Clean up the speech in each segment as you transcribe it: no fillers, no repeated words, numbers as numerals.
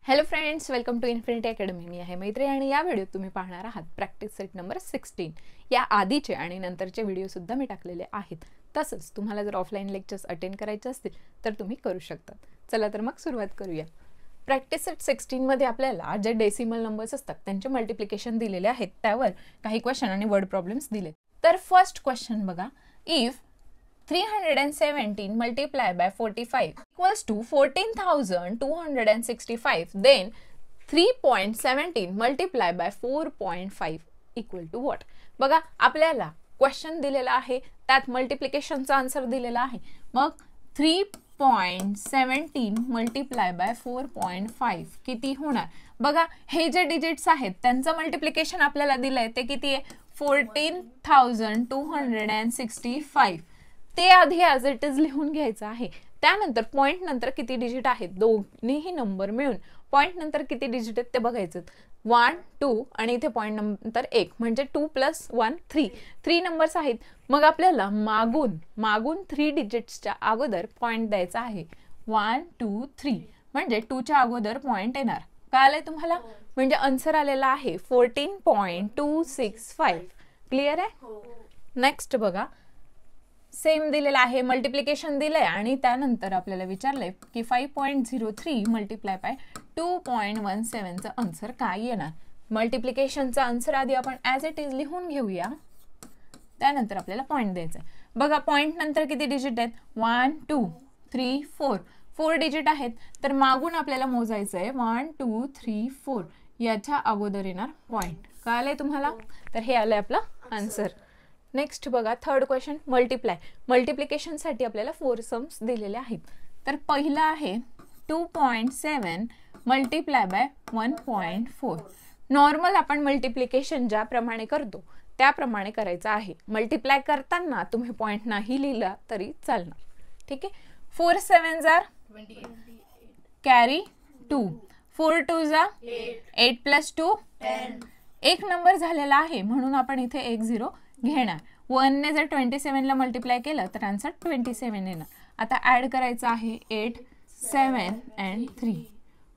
Hello friends, welcome to infinity academy. मी आहे मैत्री आणि या व्हिडिओत तुम्ही पाहणार आहात प्रॅक्टिस सेट नंबर 16. या आधीचे आणि नंतरचे व्हिडिओसुद्धा मी टाकलेले आहेत. तसंच तुम्हाला जर ऑफलाईन लेक्चर्स अटेंड करायचे असतील तर तुम्ही करू शकता. चला तर मग सुरुवात करूया. प्रॅक्टिस सेट 16 मध्ये आपल्याला जे डेसिमल नंबर्स असतात त्यांचे मल्टिप्लिकेशन दिलेले आहेत, त्यावर काही क्वेश्चन आणि वर्ड प्रॉब्लेम्स दिले. तर फर्स्ट क्वेश्चन बघा, if 317 multiplied by 45 equals to 14,265, then 3.17 multiplied by 4.5 equal to what? बघा, आपल्याला क्वेश्चन दिलेला आहे, त्यात मल्टिप्लिकेशनचा आन्सर दिलेला आहे. मग 3.17 multiplied by 4.5 किती होणार? बघा, हे जे डिजिट्स आहेत त्यांचं मल्टिप्लिकेशन आपल्याला दिलंय ते किती आहे? 14,265. ते आधी ॲज इट इज लिहून घ्यायचं आहे. त्यानंतर पॉइंट नंतर किती डिजिट आहेत दोन्हीही नंबर मिळून पॉइंट नंतर किती डिजिट आहेत ते बघायचं. 1 2 आणि इथे पॉइंट नंतर 1 म्हणजे 2 + 1 3 नंबर्स आहेत. मग आपल्याला मागून 3 डिजिट्सच्या अगोदर पॉइंट द्यायचा आहे. 1 2 3 म्हणजे 2 च्या अगोदर पॉइंट येणार. कळालंय तुम्हाला? म्हणजे आन्सर आलेला आहे 14.265. क्लिअर आहे? नेक्स्ट बघा, सेम दिलेला आहे, मल्टिप्लिकेशन दिलंय आणि त्यानंतर आपल्याला विचारलंय की 5.03 मल्टिप्लाय बाय 2.17 चं आन्सर काय येणार. मल्टिप्लिकेशनचा आन्सर आधी आपण ॲज इट इज लिहून घेऊया, त्यानंतर आपल्याला पॉइंट द्यायचा. बघा, पॉइंट नंतर किती डिजिट आहेत? 1 2 3 4 डिजिट आहेत. तर मागून आपल्याला मोजायचं आहे 1 2 3 4 याच्या अगोदर येणार पॉइंट. कळालंय तुम्हाला? तर हे आलंय आपलं आन्सर. नेक्स्ट बघा, थर्ड क्वेश्चन, मल्टिप्लिकेशनसाठी आपल्याला 4 सम्स दिलेले आहेत. तर पहिला आहे 2.7 मल्टिप्लाय बाय 1.4. नॉर्मल आपण मल्टिप्लिकेशन ज्याप्रमाणे करतो त्याप्रमाणे करायचं आहे. मल्टिप्लाय करताना तुम्ही पॉइंट नाही लिहिला तरी चालणार. ठीक आहे. 4 7 जार 28, कॅरी 2, 4 2 जा 8 + 2 10. एक नंबर झालेला आहे म्हणून आपण इथे 1 0 घेणार. 1 ने जर 27 ला मल्टिप्लाय केलं तर आन्सर 27 येणार. आता ऍड करायचं आहे 8 7 and 3.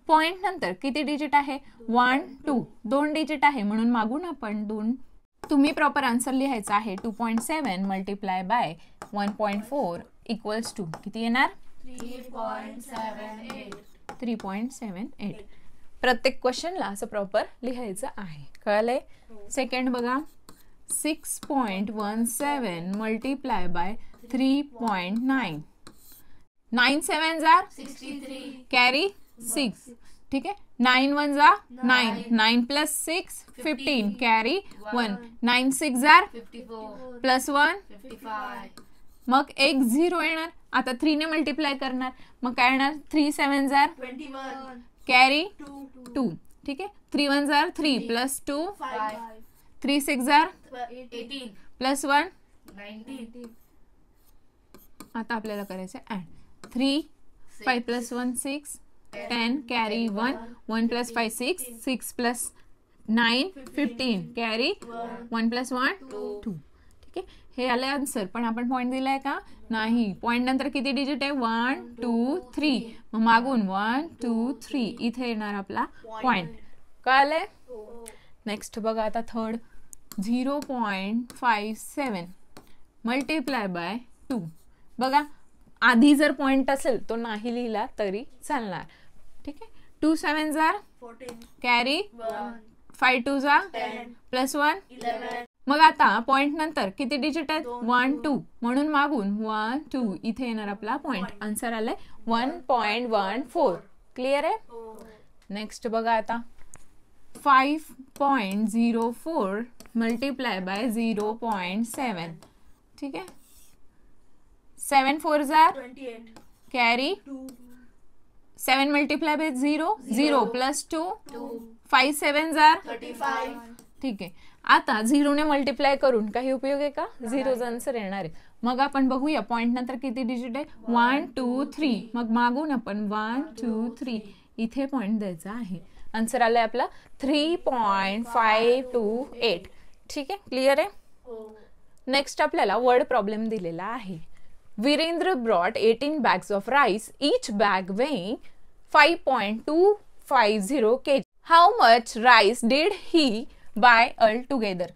पॉइंट नंतर किती डिजिट आहे? 1 2 2 डिजिट आहे म्हणून मागून आपण 2. तुम्ही प्रॉपर आन्सर लिहायचा आहे 2.7 मल्टिप्लाय बाय 1.4 इक्वल्स टू किती येणार? 3.78. प्रत्येक क्वेश्चनला असं प्रॉपर लिहायचं आहे. कळलंय? सेकंड बघा, 6.17 मल्टिप्लाय बाय 3.9. 9 7 jar 63, carry 6. ठीक आहे. 9 1 जा 9 9 + 6 15, कॅरी 1. 9 6 जार 54 + 1 55. मग 1 0 येणार. आता 3 ने मल्टिप्लाय करणार, मग काय येणार? 3 7 जार 21, कॅरी 2. ठीक आहे. 3 1 जार 3 + 2 5. 3 6 जार 18 + 1 19. आता आपल्याला करायचं ऍड. 3 5 + 1 6 10, carry 1 1 + 5 6 6 + 9 15, carry 1 + 1 2. ठीक आहे. हे आले आन्सर. पण आपण पॉइंट दिलाय का? नाही. पॉइंट नंतर किती डिजिट आहे? 1 2 3. मग मागून 1 2 3 इथे येणार आपला पॉइंट. कळालंय? नेक्स्ट बघा, आता थर्ड 0.57 मल्टिप्लाय बाय 2. बघा, आधी जर पॉइंट असेल तो नाही लिहिला तरी चालणार. ठीक आहे. 2 7 जार 14, कॅरी 1. 5 2 जा 10 + 1 11. मग आता पॉइंट नंतर किती डिजिट आहेत? 1 2 म्हणून मागून 1 2 इथे येणार आपला पॉइंट. आन्सर आलाय 1.14. क्लिअर आहे? नेक्स्ट बघा, आता 5.04 मल्टिप्लाय बाय 0.7. ठीक आहे. 7 4 जार 28, कॅरी 2. 7 मल्टिप्लाय बाय 0 0 + 2 5 7 जार 35. ठीक आहे. आता 0 ने मल्टिप्लाय करून काही उपयोग आहे का? 0चा आन्सर येणार आहे. मग आपण बघूया पॉइंट नंतर किती डिजिट आहे? 1 2 3. मग मागून आपण 1 2 3 इथे पॉइंट द्यायचा आहे. आन्सर आलाय आपला 3.528. ठीक आहे. क्लिअर आहे? नेक्स्ट आपल्याला वर्ड प्रॉब्लेम दिलेला आहे. Virendra brought 18 bags of rice, each bag weighing 5.2 850 kg. How much rice did he buy all together?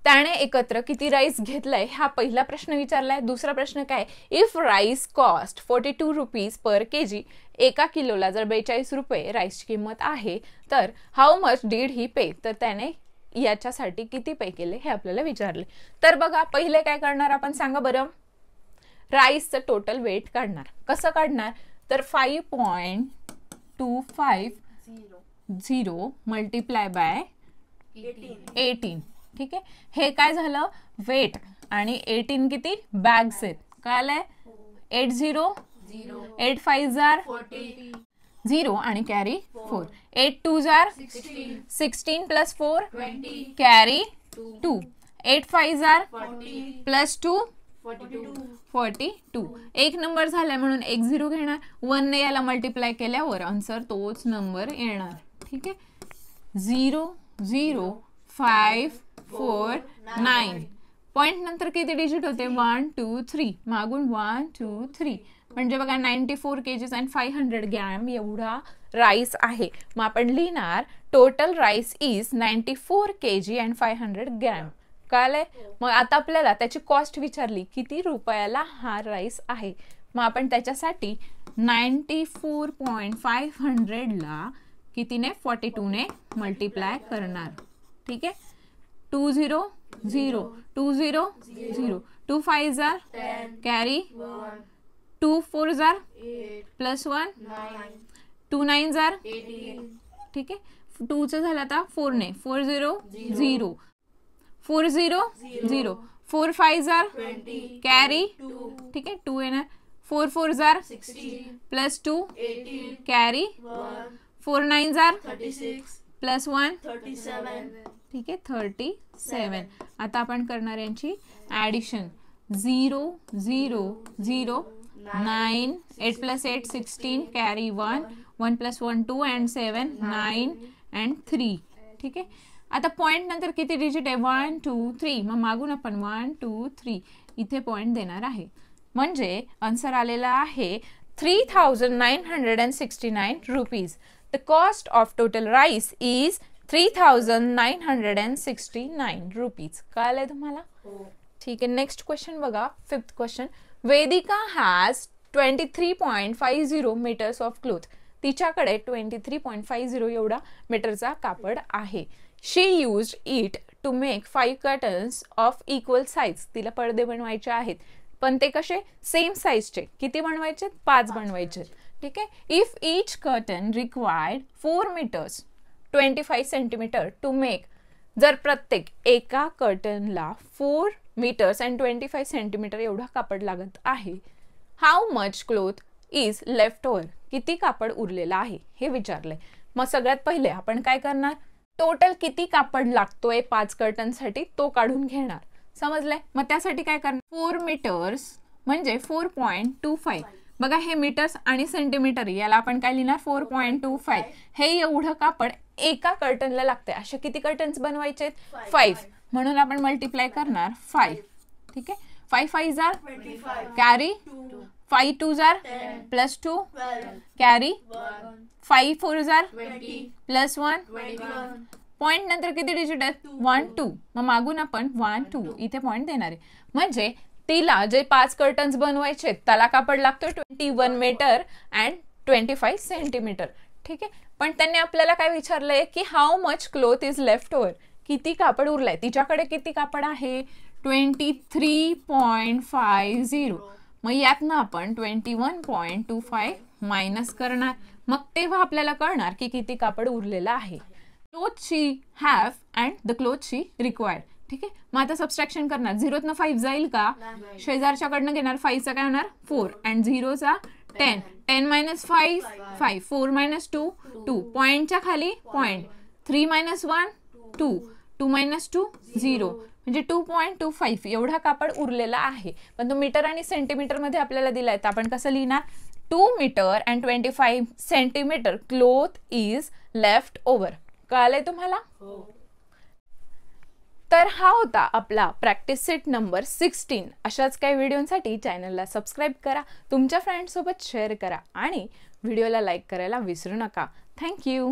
त्याने एकत्र किती राईस घेतलाय हा पहिला प्रश्न विचारलाय. दुसरा प्रश्न काय, if rice cost 42 rupees per KG, एका किलोला जर 42 रुपये राईसची किंमत आहे तर हाऊ मच डीड ही पे, तर त्याने याच्यासाठी किती पे केले हे आपल्याला विचारले. तर बघा पहिले काय करणार आपण सांगा बरं, राईसचं टोटल वेट काढणार. कसं काढणार तर 5.250 मल्टिप्लाय बाय 18. ठीक आहे, हे काय झालं वेट आणि 18 किती बॅग्स आहेत. काय आलंय 80 8 5 जार 0 आणि कॅरी 4, 8 2 जार 16 प्लस 4 कॅरी 2, 8 5 जार प्लस 2 42. एक नंबर झालाय म्हणून एक 0 घेणार. 1 ने याला मल्टिप्लाय केल्यावर आन्सर तोच नंबर येणार. ठीक आहे, 0 0 5 4 9. पॉइंट नंतर किती डिजिट होते 1 2 3, मागून 1 2 3 म्हणजे बघा 94 kgs and 500 ग्रॅम एवढा राईस आहे. मग आपण लिहिणार total rice is 94 kg and 500 gram. कळलंय. मग आता आपल्याला त्याची कॉस्ट विचारली किती रुपयाला हा राईस आहे. मग आपण त्याच्यासाठी 94.500 ला कितीने 42 ने मल्टिप्लाय करणार. ठीक आहे, 2 0 0 2 0 0 2 5 जार कॅरी 2 4 जार प्लस 1 2 9 जार. ठीक आहे, 2 चं झालं आता 4 ने 4 0 0 4 0 0 4 5 जार कॅरी. ठीक आहे, 2 येणार 4 4 जार प्लस 2 कॅरी 4 9 जार प्लस 1 ठीक आहे 37. आता आपण करणार यांची addition 0 0 0 9 8 plus 8 16 carry 1 1 plus 1 2 and 7 9 and 3. ठीक आहे, आता पॉइंट नंतर किती डिजिट आहे 1 2 3, मग मागून आपण 1 2 3 इथे पॉइंट देणार आहे. म्हणजे आन्सर आलेला आहे 3969 rupees. The cost of total rice is 3969 rupees. कळलंय तुम्हाला. ठीक आहे, नेक्स्ट क्वेश्चन बघा. 5th question, Vedika has 23.50 metres of cloth. तिच्याकडे 23.50 एवढा मीटरचा कापड आहे. She used it to make 5 curtains of equal size. तिला पडदे बनवायचे आहेत पण ते कसे सेम साइजचे. किती बनवायचे 5 बनवायचे. ठीक आहे, if each curtain required 4 metres 25 centimetre to make. जर प्रत्येक एका कर्टनला 4 मीटर्स अँड 25 सेंटीमीटर एवढा कापड लागत आहे. How much cloth is left over. किती कापड उरलेला आहे हे विचारलंय. मग सगळ्यात पहिले आपण काय करणार, टोटल किती कापड लागतोय 5 कर्टनसाठी तो काढून घेणार. समजलंय. मग त्यासाठी काय करणार 4 मीटर्स म्हणजे 4.25. बघा हे मीटर्स आणि सेंटीमीटर याला आपण काय लिहिणार 4.25. हे एवढं कापड एका कर्टनला लागतंय. असे किती कर्टन्स बनवायचे 5, म्हणून आपण मल्टिप्लाय करणार 5. ठीक आहे, 5 5 जार कॅरी 5 2 जार प्लस 2 कॅरी 5 4 जार प्लस 1. पॉइंट नंतर किती डिजिट आहेत 1 2, मग मागून आपण 1 2 इथे पॉइंट देणार आहे. म्हणजे तिला जे 5 कर्टन्स बनवायचे त्याला कापड लागतोय 21 मीटर अँड 25 सेंटीमीटर. ठीक आहे, पण त्यांनी आपल्याला काय विचारलंय की how much cloth is left over. किती कापड उरलंय. तिच्याकडे किती कापड आहे 23.50. मग यातनं आपण 21.25 मायनस करणार. मग तेव्हा आपल्याला कळणार की किती कापड उरलेलं आहे. Cloth she have and the cloth she required. ठीक आहे, मग आता सबस्ट्रॅक्शन करणार. 0 5 जाईल का, शेजारच्याकडनं घेणार. 5 चा काय होणार 4 अँड 0 चा 10. 10 minus 5 5, 4 minus 2 2, पॉइंटच्या खाली पॉइंट. 3 minus 1 2, 2 minus 2 0, म्हणजे 2.25 एवढा कापड उरलेला आहे. पण तो मीटर आणि सेंटीमीटर मध्ये आपल्याला दिलाय तर आपण कसं लिहिणार 2 metre and 25 centimetre cloth is left over. कळलंय तुम्हाला. तर हा होता आपला प्रॅक्टिस सेट नंबर 16. अशाच काही व्हिडिओसाठी चॅनलला सबस्क्राईब करा, तुमच्या फ्रेंड्स सोबत शेअर करा आणि व्हिडिओला लाईक करायला विसरू नका. थँक्यू.